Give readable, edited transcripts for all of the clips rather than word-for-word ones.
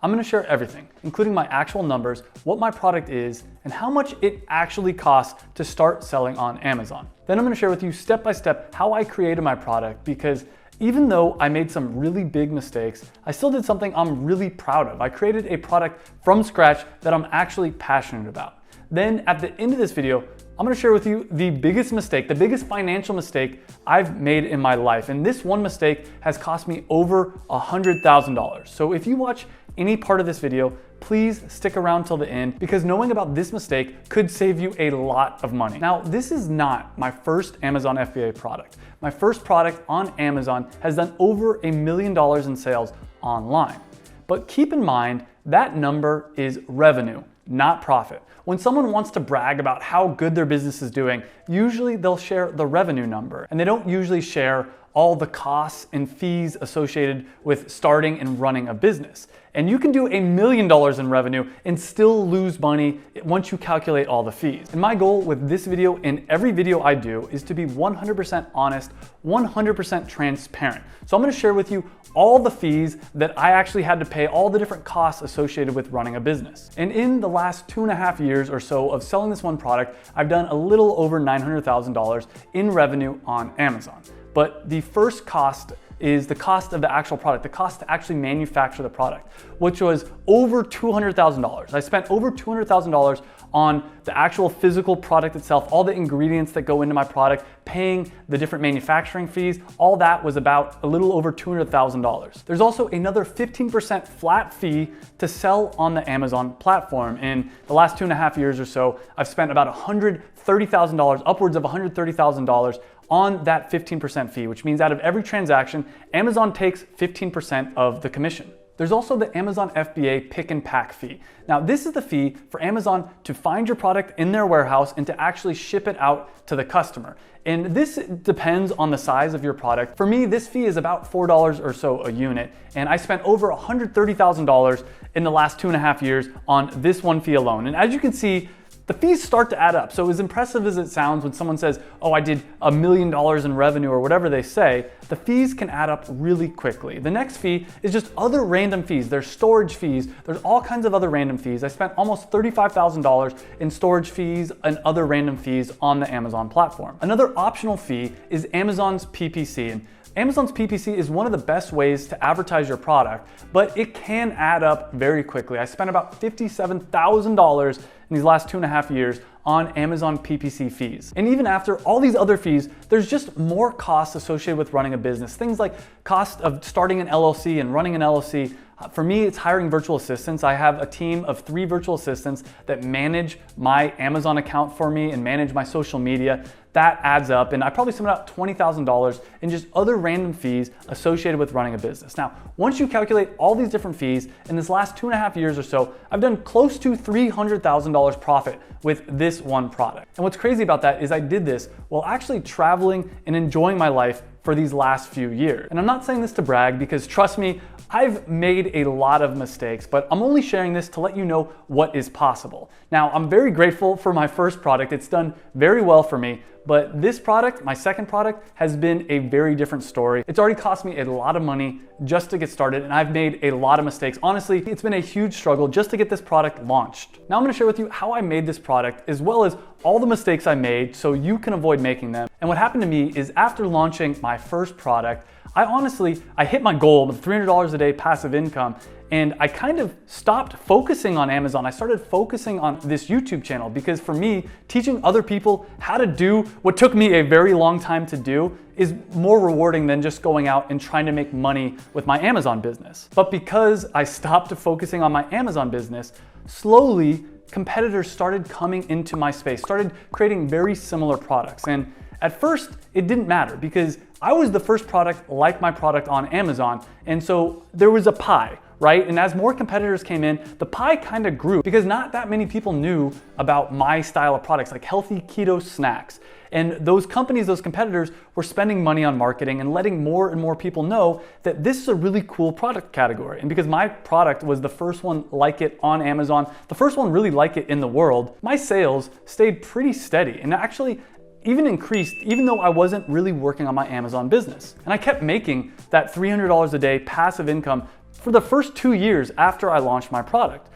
I'm gonna share everything, including my actual numbers, what my product is, and how much it actually costs to start selling on Amazon. Then I'm gonna share with you step by step how I created my product, because even though I made some really big mistakes, I still did something I'm really proud of. I created a product from scratch that I'm actually passionate about. Then at the end of this video, I'm gonna share with you the biggest mistake, the biggest financial mistake I've made in my life. And this one mistake has cost me over $100,000. So if you watch any part of this video, please stick around till the end, because knowing about this mistake could save you a lot of money. Now, this is not my first Amazon FBA product. My first product on Amazon has done over $1 million in sales online. But keep in mind, that number is revenue, not profit. When someone wants to brag about how good their business is doing, usually they'll share the revenue number, and they don't usually share all the costs and fees associated with starting and running a business. And you can do $1 million in revenue and still lose money once you calculate all the fees. And my goal with this video and every video I do is to be 100% honest, 100% transparent. So I'm gonna share with you all the fees that I actually had to pay, all the different costs associated with running a business. And in the last 2.5 years or so of selling this one product, I've done a little over $900,000 in revenue on Amazon. But the first cost is the cost of the actual product, the cost to actually manufacture the product, which was over $200,000. I spent over $200,000 on the actual physical product itself, all the ingredients that go into my product, paying the different manufacturing fees, all that was about a little over $200,000. There's also another 15% flat fee to sell on the Amazon platform. In the last 2.5 years or so, I've spent about $130,000, upwards of $130,000 on that 15% fee, which means out of every transaction, Amazon takes 15% of the commission. There's also the Amazon FBA pick and pack fee. Now, this is the fee for Amazon to find your product in their warehouse and to actually ship it out to the customer. And this depends on the size of your product. For me, this fee is about $4 or so a unit. And I spent over $130,000 in the last 2.5 years on this one fee alone. And as you can see, the fees start to add up. So as impressive as it sounds when someone says, oh, I did $1 million in revenue or whatever they say, the fees can add up really quickly. The next fee is just other random fees. There's storage fees. There's all kinds of other random fees. I spent almost $35,000 in storage fees and other random fees on the Amazon platform. Another optional fee is Amazon's PPC. And Amazon's PPC is one of the best ways to advertise your product, but it can add up very quickly. I spent about $57,000 in these last 2.5 years on Amazon PPC fees. And even after all these other fees, there's just more costs associated with running a business. Things like cost of starting an LLC and running an LLC. For me, it's hiring virtual assistants. I have a team of 3 virtual assistants that manage my Amazon account for me and manage my social media. That adds up, and I probably spent about $20,000 in just other random fees associated with running a business. Now, once you calculate all these different fees, in this last 2.5 years or so, I've done close to $300,000 profit with this one product. And what's crazy about that is I did this while actually traveling and enjoying my life for these last few years. And I'm not saying this to brag, because trust me, I've made a lot of mistakes, but I'm only sharing this to let you know what is possible. Now, I'm very grateful for my first product. It's done very well for me, but this product, my second product, has been a very different story. It's already cost me a lot of money just to get started, and I've made a lot of mistakes. Honestly, it's been a huge struggle just to get this product launched. Now I'm gonna share with you how I made this product, as well as all the mistakes I made so you can avoid making them. And what happened to me is, after launching my first product, I hit my goal of $300 a day passive income, and I kind of stopped focusing on Amazon. I started focusing on this YouTube channel, because for me, teaching other people how to do what took me a very long time to do is more rewarding than just going out and trying to make money with my Amazon business. But because I stopped focusing on my Amazon business, slowly competitors started coming into my space, started creating very similar products. And at first, it didn't matter, because I was the first product like my product on Amazon. And so there was a pie, right? And as more competitors came in, the pie kind of grew, because not that many people knew about my style of products, like healthy keto snacks. And those companies, those competitors, were spending money on marketing and letting more and more people know that this is a really cool product category. And because my product was the first one like it on Amazon, the first one really like it in the world, my sales stayed pretty steady, and actually even increased, even though I wasn't really working on my Amazon business. And I kept making that $300 a day passive income for the first 2 years after I launched my product.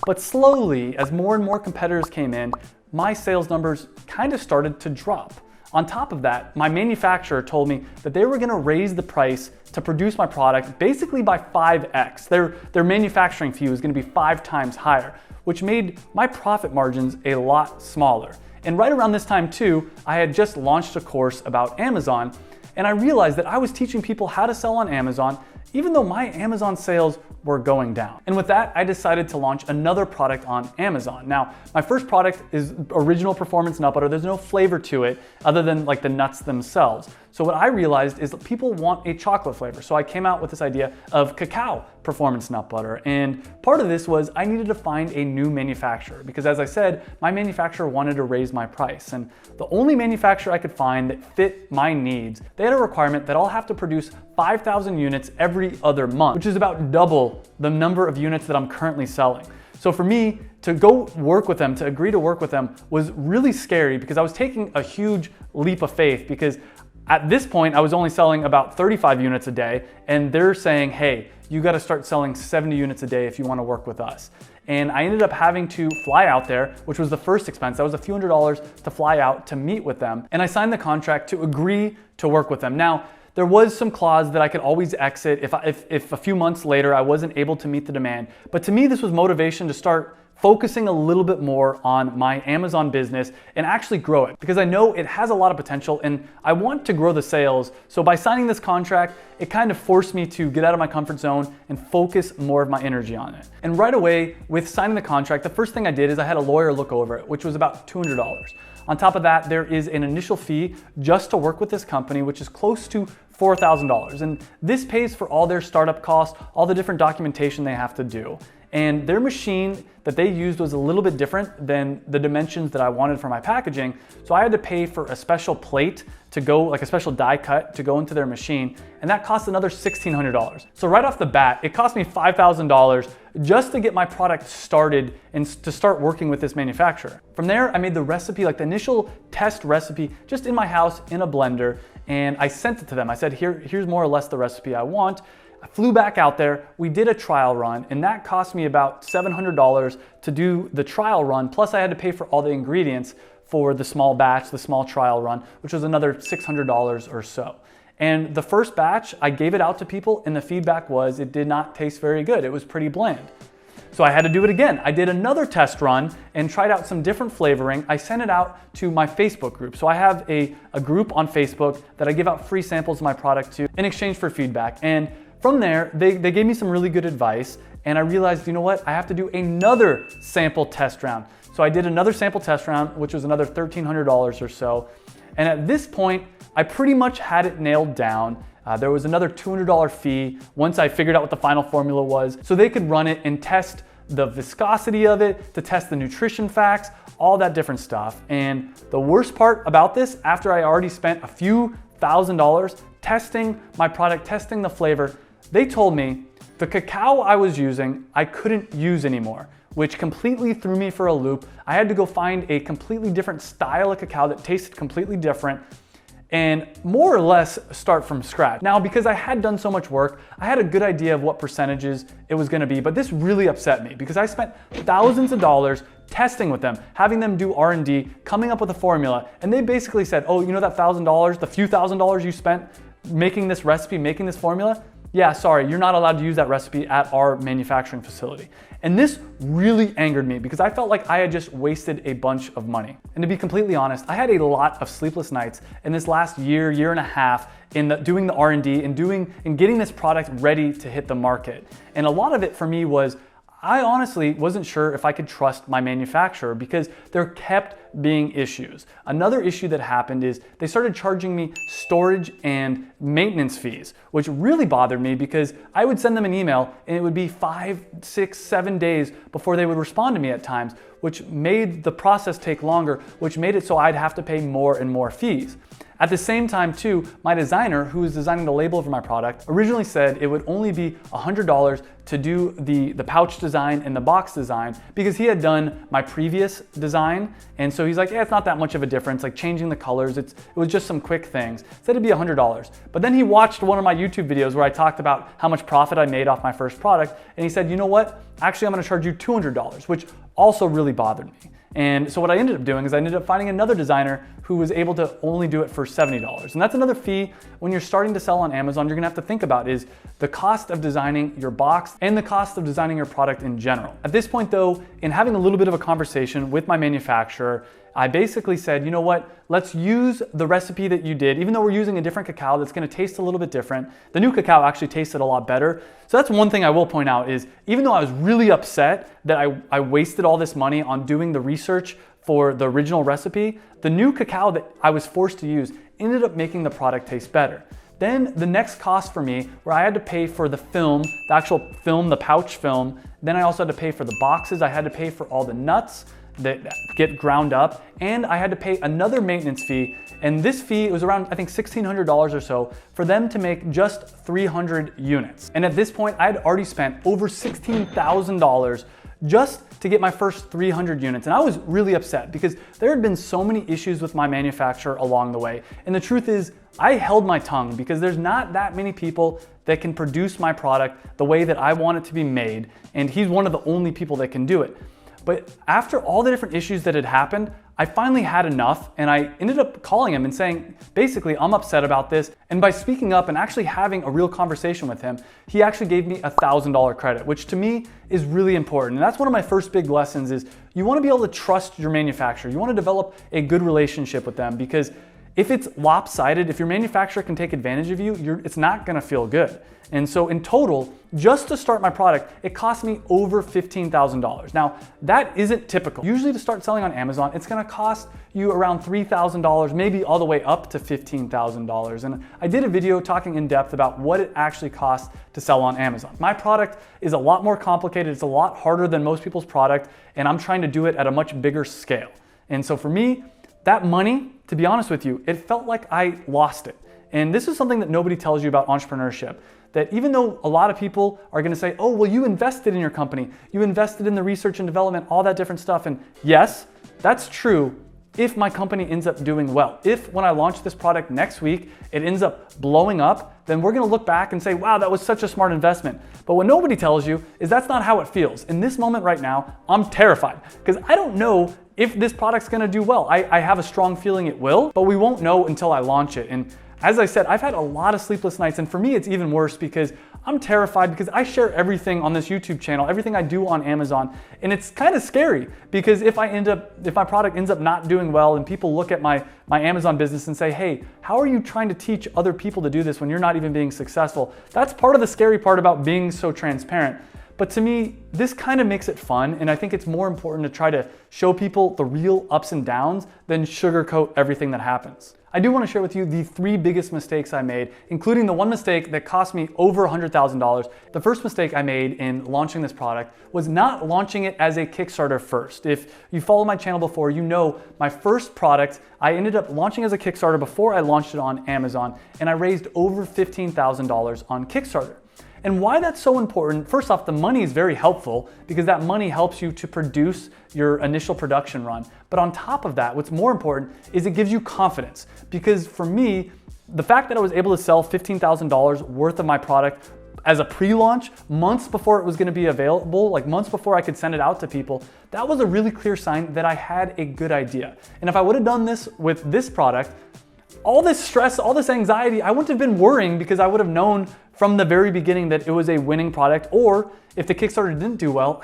But slowly, as more and more competitors came in, my sales numbers kind of started to drop. On top of that, my manufacturer told me that they were gonna raise the price to produce my product basically by 5x. Their manufacturing fee was gonna be 5 times higher, which made my profit margins a lot smaller. And right around this time too, I had just launched a course about Amazon, and I realized that I was teaching people how to sell on Amazon, even though my Amazon sales were going down. And with that, I decided to launch another product on Amazon. Now, my first product is original performance nut butter. There's no flavor to it other than like the nuts themselves. So what I realized is that people want a chocolate flavor. So I came out with this idea of cacao performance nut butter. And part of this was I needed to find a new manufacturer because, as I said, my manufacturer wanted to raise my price. And the only manufacturer I could find that fit my needs, they had a requirement that I'll have to produce 5,000 units every other month, which is about double the number of units that I'm currently selling. So for me to go work with them, to agree to work with them, was really scary because I was taking a huge leap of faith because at this point, I was only selling about 35 units a day, and they're saying, hey, you gotta start selling 70 units a day if you wanna work with us. And I ended up having to fly out there, which was the first expense. That was a few $100s to fly out to meet with them. And I signed the contract to agree to work with them. Now, there was some clause that I could always exit if a few months later I wasn't able to meet the demand. But to me, this was motivation to start focusing a little bit more on my Amazon business and actually grow it because I know it has a lot of potential and I want to grow the sales. So by signing this contract, it kind of forced me to get out of my comfort zone and focus more of my energy on it. And right away with signing the contract, the first thing I did is I had a lawyer look over it, which was about $200. On top of that, there is an initial fee just to work with this company, which is close to $4,000. And this pays for all their startup costs, all the different documentation they have to do. And their machine that they used was a little bit different than the dimensions that I wanted for my packaging. So I had to pay for a special plate to go, like a special die cut to go into their machine. And that cost another $1,600. So right off the bat, it cost me $5,000 just to get my product started and to start working with this manufacturer. From there, I made the recipe, like the initial test recipe, just in my house in a blender. And I sent it to them. I said, here's more or less the recipe I want. I flew back out there, we did a trial run, and that cost me about $700 to do the trial run, plus I had to pay for all the ingredients for the small batch, the small trial run, which was another $600 or so. And the first batch, I gave it out to people, and the feedback was it did not taste very good. It was pretty bland. So I had to do it again. I did another test run and tried out some different flavoring. I sent it out to my Facebook group. So I have a group on Facebook that I give out free samples of my product to in exchange for feedback. And from there, they gave me some really good advice, and I realized, you know what, I have to do another sample test round. So I did another sample test round, which was another $1,300 or so. And at this point, I pretty much had it nailed down. There was another $200 fee once I figured out what the final formula was, so they could run it and test the viscosity of it, to test the nutrition facts, all that different stuff. And the worst part about this, after I already spent a few $1,000 testing my product, testing the flavor, they told me the cacao I was using, I couldn't use anymore, which completely threw me for a loop. I had to go find a completely different style of cacao that tasted completely different and more or less start from scratch. Now, because I had done so much work, I had a good idea of what percentages it was gonna be, but this really upset me because I spent thousands of dollars testing with them, having them do R&D, coming up with a formula, and they basically said, oh, you know that $1,000, the few $1,000s you spent making this recipe, making this formula? Yeah, sorry, you're not allowed to use that recipe at our manufacturing facility. And this really angered me because I felt like I had just wasted a bunch of money. And to be completely honest, I had a lot of sleepless nights in this last year and a half in doing the R&D and getting this product ready to hit the market. And a lot of it for me was I honestly wasn't sure if I could trust my manufacturer because there kept being issues. Another issue that happened is they started charging me storage and maintenance fees, which really bothered me because I would send them an email and it would be 5, 6, 7 days before they would respond to me at times, which made the process take longer, which made it so I'd have to pay more and more fees. At the same time too, my designer who was designing the label for my product originally said it would only be $100 to do the pouch design and the box design because he had done my previous design. And so he's like, yeah, it's not that much of a difference, like changing the colors, it was just some quick things. Said it'd be $100. But then he watched one of my YouTube videos where I talked about how much profit I made off my first product. And he said, you know what? Actually, I'm gonna charge you $200, which also really bothered me. And so what I ended up doing is I ended up finding another designer who was able to only do it for $70. And that's another fee when you're starting to sell on Amazon you're gonna have to think about is the cost of designing your box and the cost of designing your product in general. At this point though, in having a little bit of a conversation with my manufacturer, I basically said, you know what, let's use the recipe that you did, even though we're using a different cacao that's gonna taste a little bit different. The new cacao actually tasted a lot better. So that's one thing I will point out is, even though I was really upset that I wasted all this money on doing the research for the original recipe, the new cacao that I was forced to use ended up making the product taste better. Then the next cost for me, where I had to pay for the film, the actual film, the pouch film, then I also had to pay for the boxes, I had to pay for all the nuts that get ground up, and I had to pay another maintenance fee. And this fee was around, I think, $1,600 or so for them to make just 300 units. And at this point, I had already spent over $16,000 just to get my first 300 units. And I was really upset because there had been so many issues with my manufacturer along the way. And the truth is, I held my tongue because there's not that many people that can produce my product the way that I want it to be made. And he's one of the only people that can do it. But after all the different issues that had happened, I finally had enough and I ended up calling him and saying, basically, I'm upset about this. And by speaking up and actually having a real conversation with him, he actually gave me $1,000 credit, which to me is really important. And that's one of my first big lessons is you wanna be able to trust your manufacturer. You wanna develop a good relationship with them because if it's lopsided, if your manufacturer can take advantage of you, it's not gonna feel good. And so in total, just to start my product, it cost me over $15,000. Now, that isn't typical. Usually to start selling on Amazon, it's gonna cost you around $3,000, maybe all the way up to $15,000. And I did a video talking in depth about what it actually costs to sell on Amazon. My product is a lot more complicated, it's a lot harder than most people's product, and I'm trying to do it at a much bigger scale. And so for me, that money, to be honest with you, it felt like I lost it. And this is something that nobody tells you about entrepreneurship, that even though a lot of people are gonna say, oh, well, you invested in your company, you invested in the research and development, all that different stuff. And yes, that's true if my company ends up doing well. If when I launch this product next week, it ends up blowing up, then we're gonna look back and say, wow, that was such a smart investment. But what nobody tells you is that's not how it feels. In this moment right now, I'm terrified because I don't know if this product's gonna do well. I have a strong feeling it will, but we won't know until I launch it. And as I said, I've had a lot of sleepless nights, and for me, it's even worse because I'm terrified because I share everything on this YouTube channel, everything I do on Amazon, and it's kind of scary because if my product ends up not doing well and people look at my Amazon business and say, hey, how are you trying to teach other people to do this when you're not even being successful? That's part of the scary part about being so transparent. But to me, this kind of makes it fun, and I think it's more important to try to show people the real ups and downs than sugarcoat everything that happens. I do want to share with you the 3 biggest mistakes I made, including the one mistake that cost me over $100,000. The first mistake I made in launching this product was not launching it as a Kickstarter first. If you follow my channel before, you know my first product, I ended up launching as a Kickstarter before I launched it on Amazon, and I raised over $15,000 on Kickstarter. And why that's so important, first off, the money is very helpful because that money helps you to produce your initial production run. But on top of that, what's more important is it gives you confidence. Because for me, the fact that I was able to sell $15,000 worth of my product as a pre-launch, months before it was gonna be available, like months before I could send it out to people, that was a really clear sign that I had a good idea. And if I would have done this with this product, all this stress, all this anxiety, I wouldn't have been worrying because I would have known from the very beginning that it was a winning product, or if the Kickstarter didn't do well,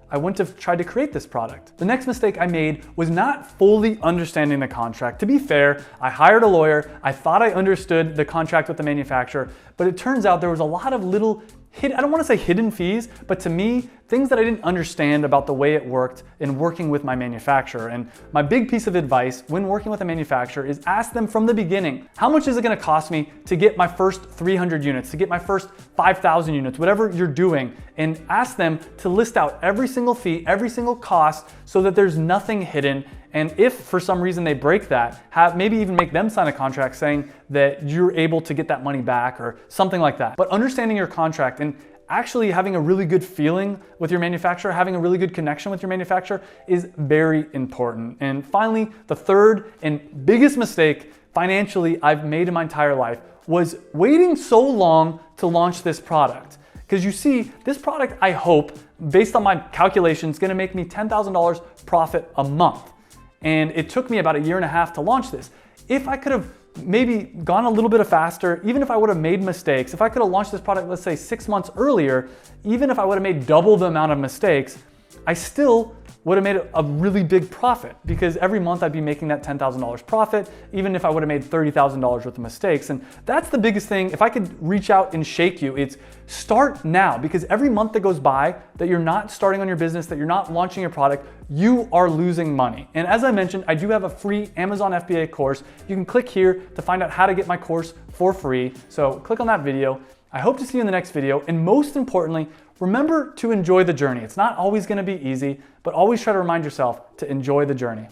I wouldn't have tried to create this product. The next mistake I made was not fully understanding the contract. To be fair, I hired a lawyer, I thought I understood the contract with the manufacturer, but it turns out there was a lot of little I don't want to say hidden fees, but to me, things that I didn't understand about the way it worked in working with my manufacturer. And my big piece of advice when working with a manufacturer is ask them from the beginning, how much is it going to cost me to get my first 300 units, to get my first 5,000 units, whatever you're doing, and ask them to list out every single fee, every single cost so that there's nothing hidden. And if for some reason they break that, maybe even make them sign a contract saying that you're able to get that money back or something like that. But understanding your contract and actually having a really good feeling with your manufacturer, having a really good connection with your manufacturer is very important. And finally, the third and biggest mistake financially I've made in my entire life was waiting so long to launch this product. Because you see, this product, I hope, based on my calculations, is gonna make me $10,000 profit a month. And it took me about 1.5 years to launch this. If I could have maybe gone a little bit faster, even if I would have made mistakes, if I could have launched this product, let's say 6 months earlier, even if I would have made double the amount of mistakes, I still would have made a really big profit, because every month I'd be making that $10,000 profit, even if I would have made $30,000 worth of mistakes. And that's the biggest thing. If I could reach out and shake you, it's start now, because every month that goes by that you're not starting on your business, that you're not launching your product, you are losing money. And as I mentioned, I do have a free Amazon FBA course. You can click here to find out how to get my course for free. So click on that video. I hope to see you in the next video. And most importantly, remember to enjoy the journey. It's not always going to be easy, but always try to remind yourself to enjoy the journey.